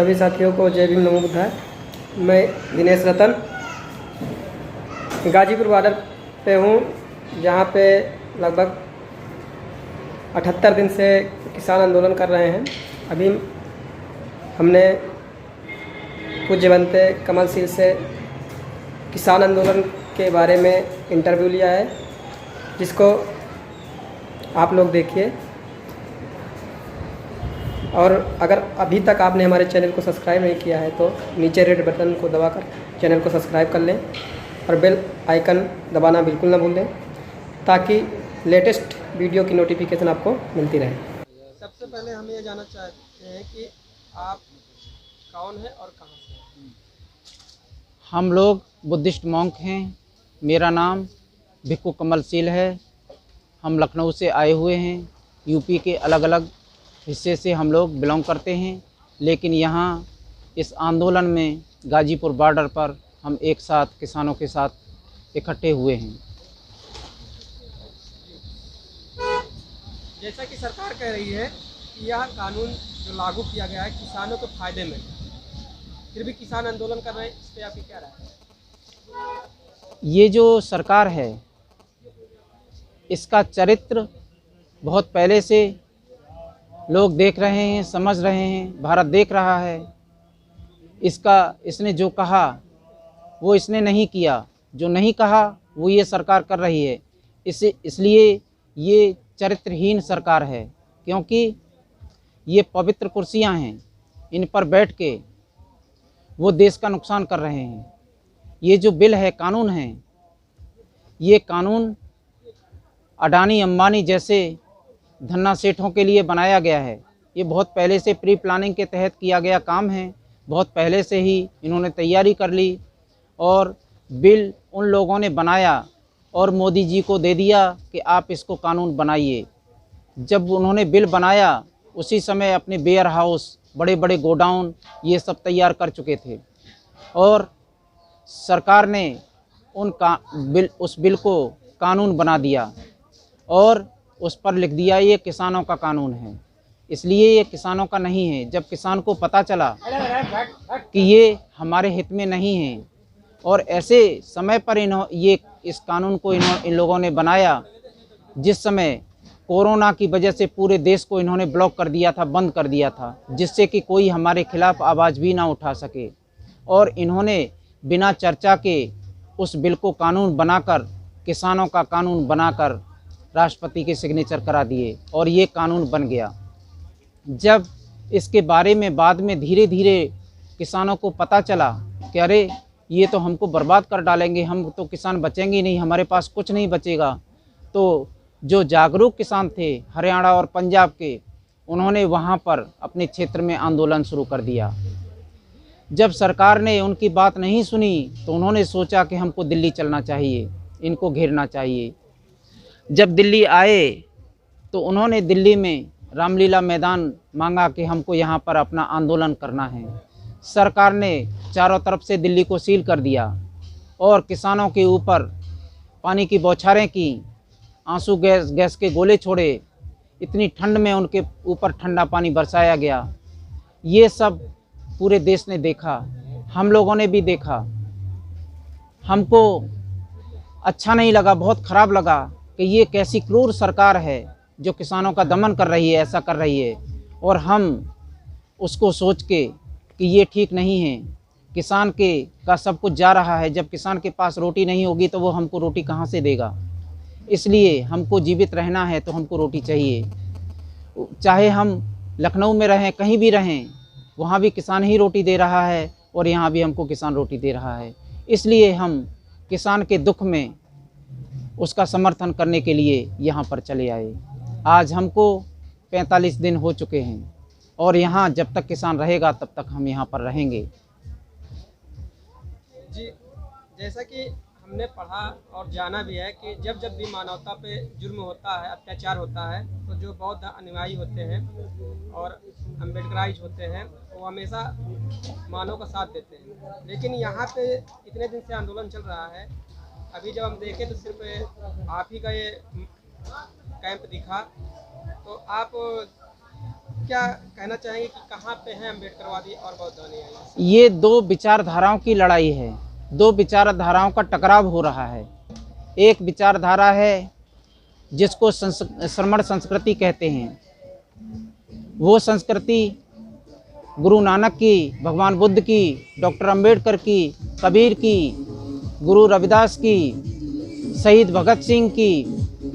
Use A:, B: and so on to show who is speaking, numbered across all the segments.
A: सभी साथियों को जय भीम नमो बुद्धाय। मैं दिनेश रतन गाजीपुर बॉर्डर पे हूँ, जहाँ पे लगभग 78 दिन से किसान आंदोलन कर रहे हैं। अभी हमने पूज्य बनते कमलशील से किसान आंदोलन के बारे में इंटरव्यू लिया है, जिसको आप लोग देखिए। और अगर अभी तक आपने हमारे चैनल को सब्सक्राइब नहीं किया है तो नीचे रेड बटन को दबाकर चैनल को सब्सक्राइब कर लें और बेल आइकन दबाना बिल्कुल ना भूलें, ताकि लेटेस्ट वीडियो की नोटिफिकेशन आपको मिलती रहे। सबसे पहले हम ये जानना चाहते हैं कि आप कौन हैं और कहाँ से हैं?
B: हम लोग बुद्धिस्ट मॉन्क हैं। मेरा नाम भिक्खू कमलशील है। हम लखनऊ से आए हुए हैं। यूपी के अलग अलग हिस्से से हम लोग बिलोंग करते हैं, लेकिन यहाँ इस आंदोलन में गाजीपुर बॉर्डर पर हम एक साथ किसानों के साथ इकट्ठे हुए हैं।
A: जैसा कि सरकार कह रही है कि यह कानून जो लागू किया गया है किसानों के फायदे में, फिर भी किसान आंदोलन कर रहे हैं, इस पर आपकी क्या राय है?
B: ये जो सरकार है, इसका चरित्र बहुत पहले से लोग देख रहे हैं, समझ रहे हैं, भारत देख रहा है। इसने जो कहा वो इसने नहीं किया, जो नहीं कहा वो ये सरकार कर रही है। इसलिए ये चरित्रहीन सरकार है, क्योंकि ये पवित्र कुर्सियां हैं, इन पर बैठ के वो देश का नुकसान कर रहे हैं। ये जो बिल है, कानून है, ये कानून अडानी अंबानी जैसे धन्ना सेठों के लिए बनाया गया है। ये बहुत पहले से प्री प्लानिंग के तहत किया गया काम है। बहुत पहले से ही इन्होंने तैयारी कर ली और बिल उन लोगों ने बनाया और मोदी जी को दे दिया कि आप इसको कानून बनाइए। जब उन्होंने बिल बनाया, उसी समय अपने वेयर हाउस, बड़े बड़े गोडाउन ये सब तैयार कर चुके थे और सरकार ने उस बिल को कानून बना दिया और उस पर लिख दिया ये किसानों का कानून है। इसलिए ये किसानों का नहीं है। जब किसान को पता चला कि ये हमारे हित में नहीं है और ऐसे समय पर इस कानून को इन लोगों ने बनाया, जिस समय कोरोना की वजह से पूरे देश को इन्होंने ब्लॉक कर दिया था, बंद कर दिया था, जिससे कि कोई हमारे खिलाफ आवाज़ भी ना उठा सके। और इन्होंने बिना चर्चा के उस बिल को कानून बनाकर, किसानों का कानून बनाकर राष्ट्रपति के सिग्नेचर करा दिए और ये कानून बन गया। जब इसके बारे में बाद में धीरे धीरे किसानों को पता चला कि अरे ये तो हमको बर्बाद कर डालेंगे, हम तो किसान बचेंगे नहीं, हमारे पास कुछ नहीं बचेगा, तो जो जागरूक किसान थे हरियाणा और पंजाब के, उन्होंने वहाँ पर अपने क्षेत्र में आंदोलन शुरू कर दिया। जब सरकार ने उनकी बात नहीं सुनी तो उन्होंने सोचा कि हमको दिल्ली चलना चाहिए, इनको घेरना चाहिए। जब दिल्ली आए तो उन्होंने दिल्ली में रामलीला मैदान मांगा कि हमको यहाँ पर अपना आंदोलन करना है। सरकार ने चारों तरफ से दिल्ली को सील कर दिया और किसानों के ऊपर पानी की बौछारें की, आंसू गैस के गोले छोड़े, इतनी ठंड में उनके ऊपर ठंडा पानी बरसाया गया। ये सब पूरे देश ने देखा, हम लोगों ने भी देखा। हमको अच्छा नहीं लगा, बहुत ख़राब लगा कि ये कैसी क्रूर सरकार है जो किसानों का दमन कर रही है, ऐसा कर रही है। और हम उसको सोच के कि ये ठीक नहीं है, किसान का सब कुछ जा रहा है। जब किसान के पास रोटी नहीं होगी तो वो हमको रोटी कहाँ से देगा? इसलिए हमको जीवित रहना है तो हमको रोटी चाहिए। चाहे हम लखनऊ में रहें, कहीं भी रहें, वहाँ भी किसान ही रोटी दे रहा है और यहाँ भी हमको किसान रोटी दे रहा है। इसलिए हम किसान के दुख में उसका समर्थन करने के लिए यहाँ पर चले आए। आज हमको 45 दिन हो चुके हैं और यहाँ जब तक किसान रहेगा तब तक हम यहाँ पर रहेंगे।
A: जी, जैसा कि हमने पढ़ा और जाना भी है कि जब जब भी मानवता पे जुर्म होता है, अत्याचार होता है, तो जो बौद्ध अनुयायी होते हैं और अम्बेडकराइज होते हैं, वो हमेशा मानव का साथ देते हैं। लेकिन यहाँ पे इतने दिन से आंदोलन चल रहा है, अभी जब हम देखें तो सिर्फ आप ही का ये कैंप दिखा, तो आप क्या कहना चाहेंगे कि कहाँ पे हैं अम्बेडकरवादी और बौद्धवादी?
B: ये दो विचारधाराओं की लड़ाई है, दो विचारधाराओं का टकराव हो रहा है। एक विचारधारा है जिसको श्रमण संस्कृति कहते हैं। वो संस्कृति गुरु नानक की, भगवान बुद्ध की, डॉक्टर अंबेडकर की, कबीर की, गुरु रविदास की, शहीद भगत सिंह की,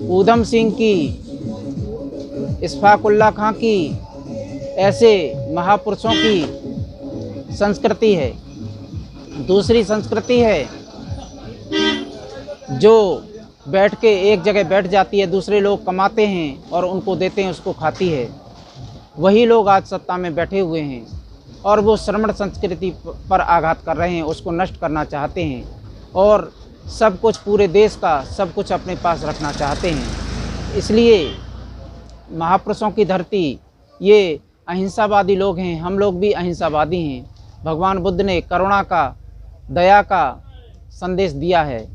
B: ऊधम सिंह की, इशफाकुल्ला खां की, ऐसे महापुरुषों की संस्कृति है। दूसरी संस्कृति है जो बैठ के एक जगह बैठ जाती है, दूसरे लोग कमाते हैं और उनको देते हैं, उसको खाती है। वही लोग आज सत्ता में बैठे हुए हैं और वो श्रमण संस्कृति पर आघात कर रहे हैं, उसको नष्ट करना चाहते हैं और सब कुछ, पूरे देश का सब कुछ अपने पास रखना चाहते हैं। इसलिए महापुरुषों की धरती, ये अहिंसावादी लोग हैं, हम लोग भी अहिंसावादी हैं। भगवान बुद्ध ने करुणा का, दया का संदेश दिया है।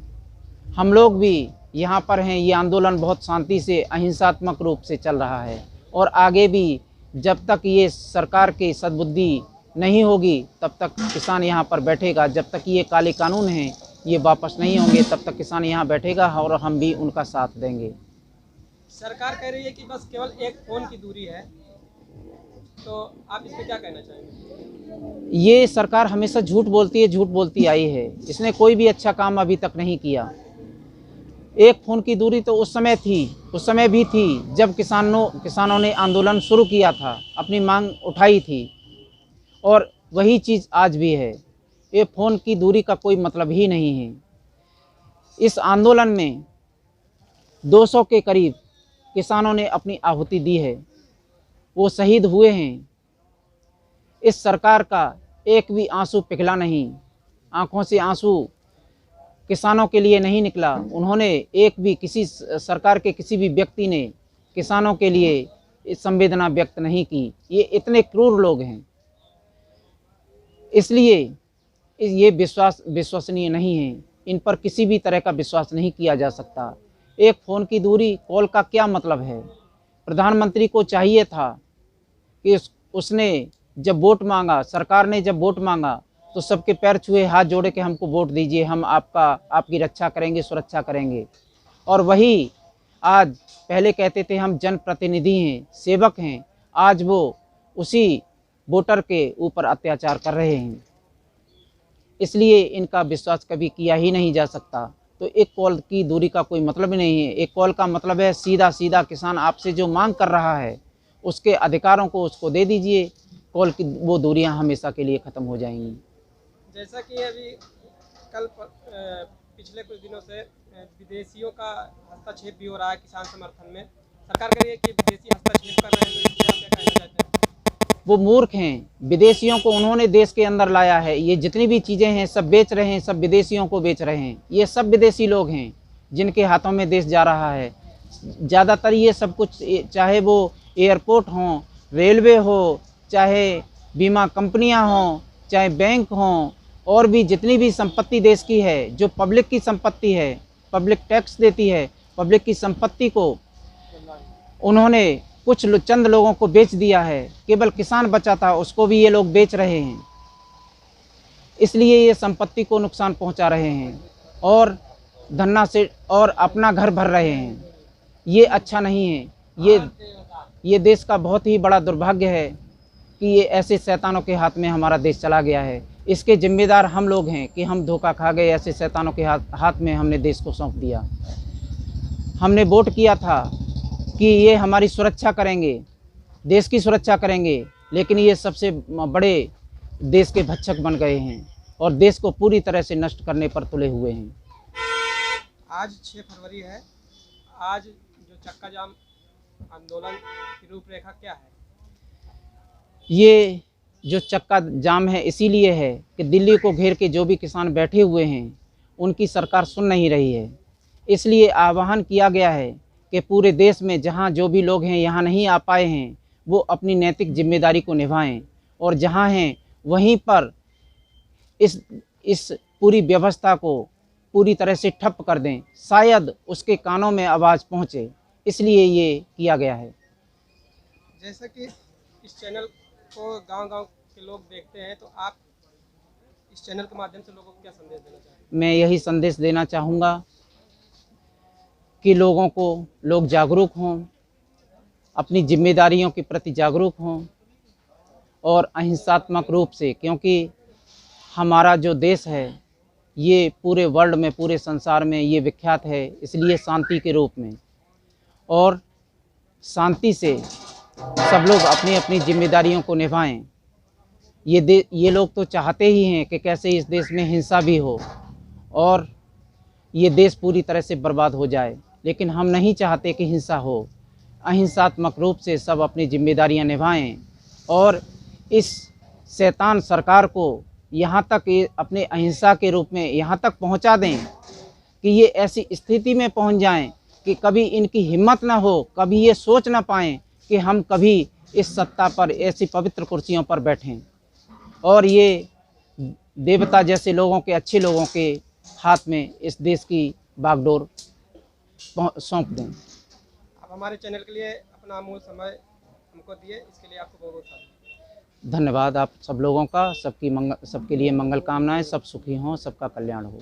B: हम लोग भी यहाँ पर हैं। ये आंदोलन बहुत शांति से, अहिंसात्मक रूप से चल रहा है और आगे भी जब तक ये सरकार की सद्बुद्धि नहीं होगी तब तक किसान यहाँ पर बैठेगा। जब तक ये काले कानून हैं ये वापस नहीं होंगे तब तक किसान यहाँ बैठेगा और हम भी उनका साथ देंगे।
A: सरकार कह रही है कि बस केवल एक फ़ोन की दूरी है, तो आप इस पे क्या कहना चाहेंगे?
B: ये सरकार हमेशा झूठ बोलती है, झूठ बोलती आई है। इसने कोई भी अच्छा काम अभी तक नहीं किया। एक फ़ोन की दूरी तो उस समय थी, उस समय भी थी जब किसानों ने आंदोलन शुरू किया था, अपनी मांग उठाई थी और वही चीज़ आज भी है। ये फ़ोन की दूरी का कोई मतलब ही नहीं है। इस आंदोलन में 200 के करीब किसानों ने अपनी आहुति दी है, वो शहीद हुए हैं। इस सरकार का एक भी आंसू पिघला नहीं, आंखों से आंसू किसानों के लिए नहीं निकला। उन्होंने एक भी, किसी सरकार के किसी भी व्यक्ति ने किसानों के लिए संवेदना व्यक्त नहीं की। ये इतने क्रूर लोग हैं, इसलिए ये विश्वसनीय नहीं है। इन पर किसी भी तरह का विश्वास नहीं किया जा सकता। एक फ़ोन की दूरी, कॉल का क्या मतलब है? प्रधानमंत्री को चाहिए था कि उसने जब वोट मांगा, सरकार ने जब वोट मांगा तो सबके पैर छुए, हाथ जोड़े कि हमको वोट दीजिए, हम आपकी रक्षा करेंगे, सुरक्षा करेंगे। और वही आज, पहले कहते थे हम जनप्रतिनिधि हैं, सेवक हैं, आज वो उसी वोटर के ऊपर अत्याचार कर रहे हैं। इसलिए इनका विश्वास कभी किया ही नहीं जा सकता। तो एक कॉल की दूरी का कोई मतलब ही नहीं है। एक कॉल का मतलब है सीधा सीधा किसान आपसे जो मांग कर रहा है उसके अधिकारों को उसको दे दीजिए। कॉल की वो दूरियां हमेशा के लिए ख़त्म हो जाएंगी।
A: जैसा कि अभी पिछले कुछ दिनों से विदेशियों का हस्तक्षेप भी हो रहा है किसान समर्थन में। सरकार कह रही है कि विदेशी हस्तक्षेप कर रहे हैं, तो इससे आप क्या कहना चाहते हैं?
B: वो मूर्ख हैं। विदेशियों को उन्होंने देश के अंदर लाया है। ये जितनी भी चीज़ें हैं सब बेच रहे हैं, सब विदेशियों को बेच रहे हैं। ये सब विदेशी लोग हैं जिनके हाथों में देश जा रहा है। ज़्यादातर ये सब कुछ, चाहे वो एयरपोर्ट हों, रेलवे हो, चाहे बीमा कंपनियां हों, चाहे बैंक हों, और भी जितनी भी संपत्ति देश की है, जो पब्लिक की संपत्ति है, पब्लिक टैक्स देती है, पब्लिक की संपत्ति को उन्होंने कुछ चंद लोगों को बेच दिया है। केवल किसान बचा था, उसको भी ये लोग बेच रहे हैं। इसलिए ये संपत्ति को नुकसान पहुंचा रहे हैं और धन्ना से और अपना घर भर रहे हैं। ये अच्छा नहीं है। ये देश का बहुत ही बड़ा दुर्भाग्य है कि ये ऐसे शैतानों के हाथ में हमारा देश चला गया है। इसके जिम्मेदार हम लोग हैं कि हम धोखा खा गए, ऐसे शैतानों के हाथ में हमने देश को सौंप दिया। हमने वोट किया था कि ये हमारी सुरक्षा करेंगे, देश की सुरक्षा करेंगे, लेकिन ये सबसे बड़े देश के भक्षक बन गए हैं और देश को पूरी तरह से नष्ट करने पर तुले हुए हैं।
A: आज 6 फरवरी है। आज जो चक्का जाम आंदोलन की रूपरेखा क्या है?
B: ये जो चक्का जाम है इसीलिए है कि दिल्ली को घेर के जो भी किसान बैठे हुए हैं उनकी सरकार सुन नहीं रही है। इसलिए आह्वान किया गया है कि पूरे देश में जहाँ जो भी लोग हैं यहाँ नहीं आ पाए हैं वो अपनी नैतिक जिम्मेदारी को निभाएं और जहाँ हैं वहीं पर इस पूरी व्यवस्था को पूरी तरह से ठप कर दें, शायद उसके कानों में आवाज़ पहुँचे, इसलिए ये किया गया है।
A: जैसा कि इस चैनल को गांव-गांव के लोग देखते हैं, तो आप इस चैनल के माध्यम से लोगों को क्या संदेश देना चाहेंगे?
B: मैं यही संदेश देना चाहूँगा कि लोग जागरूक हों, अपनी जिम्मेदारियों के प्रति जागरूक हों और अहिंसात्मक रूप से, क्योंकि हमारा जो देश है ये पूरे वर्ल्ड में, पूरे संसार में ये विख्यात है, इसलिए शांति के रूप में और शांति से सब लोग अपनी अपनी जिम्मेदारियों को निभाएं। ये लोग तो चाहते ही हैं कि कैसे इस देश में हिंसा भी हो और ये देश पूरी तरह से बर्बाद हो जाए, लेकिन हम नहीं चाहते कि हिंसा हो। अहिंसात्मक रूप से सब अपनी जिम्मेदारियां निभाएं और इस शैतान सरकार को यहाँ तक ये अपने अहिंसा के रूप में यहाँ तक पहुँचा दें कि ये ऐसी स्थिति में पहुँच जाएं कि कभी इनकी हिम्मत ना हो, कभी ये सोच ना पाएँ कि हम कभी इस सत्ता पर, ऐसी पवित्र कुर्सियों पर बैठें और ये देवता जैसे लोगों के, अच्छे लोगों के हाथ में इस देश की बागडोर सौंप दें।
A: आप हमारे चैनल के लिए अपना अमूल्य समय हमको दिए, इसके लिए आपको बहुत बहुत
B: धन्यवाद आप सब लोगों का। सबके लिए मंगल कामनाएं, सब सुखी हों, सबका कल्याण हो।